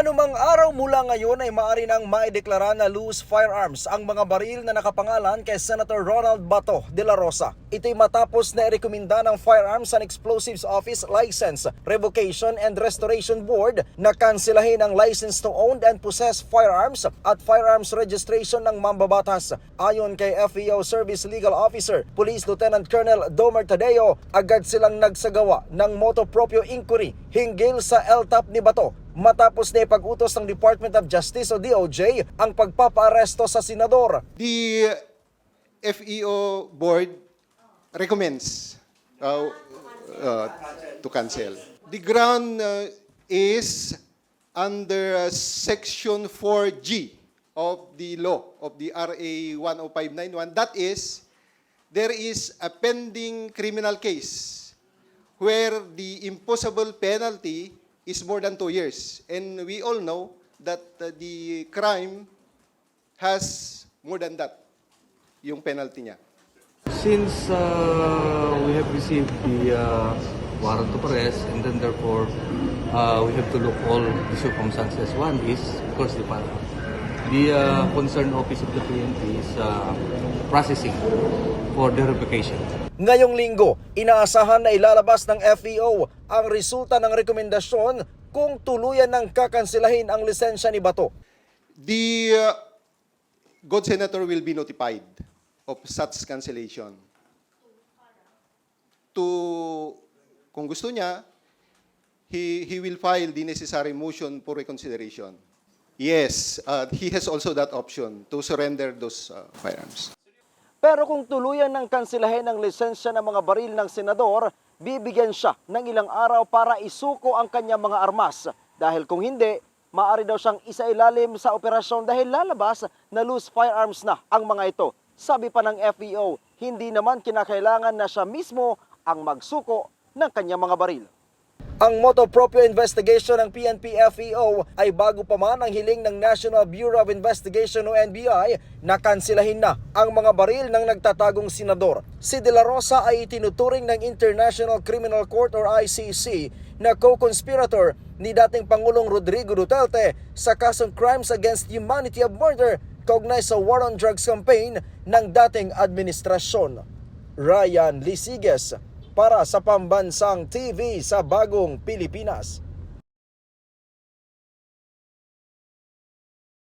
Anumang araw mula ngayon ay maaari nang maideklara na loose firearms ang mga baril na nakapangalan kay Senator Ronald Bato de la Rosa. Ito'y matapos na irekomenda ng Firearms and Explosives Office License, Revocation and Restoration Board na kansilahin ang license to own and possess firearms at firearms registration ng mambabatas. Ayon kay FEO Service Legal Officer, Police Lieutenant Colonel Domer Tadeo, agad silang nagsagawa ng motu proprio inquiry hinggil sa LTAP ni Bato matapos na ipag-utos ng Department of Justice o DOJ ang pagpapaaresto sa senador. The FEO board recommends to cancel. The ground is under Section 4G of the law of the RA 10591. That is, there is a pending criminal case where the imposable penalty is more than 2 years. And we all know that the crime has more than that, yung penalty niya. Since we have received the warrant of arrest, and then therefore we have to look all the circumstances. One is, of course, the concerned office of the PNP is processing for the revocation. Ngayong linggo, inaasahan na ilalabas ng FEO ang resulta ng rekomendasyon kung tuluyan ng kakansilahin ang lisensya ni Bato. The good senator will be notified of such cancellation. Kung gusto niya, he will file the necessary motion for reconsideration. Yes, he has also that option to surrender those firearms. Pero kung tuluyan ng kansilahin ang lisensya ng mga baril ng senador, bibigyan siya ng ilang araw para isuko ang kanyang mga armas. Dahil kung hindi, maaari daw siyang isailalim sa operasyon dahil lalabas na loose firearms na ang mga ito. Sabi pa ng FEO, hindi naman kinakailangan na siya mismo ang magsuko ng kanyang mga baril. Ang motu proprio investigation ng PNP-FEO ay bago pa man ang hiling ng National Bureau of Investigation o NBI na kansilahin na ang mga baril ng nagtatagong senador. Si De La Rosa ay itinuturing ng International Criminal Court or ICC na co-conspirator ni dating Pangulong Rodrigo Duterte sa kasong Crimes Against Humanity of Murder kaugnay sa War on Drugs campaign ng dating administrasyon. Ryan Lisiges para sa Pambansang TV sa Bagong Pilipinas.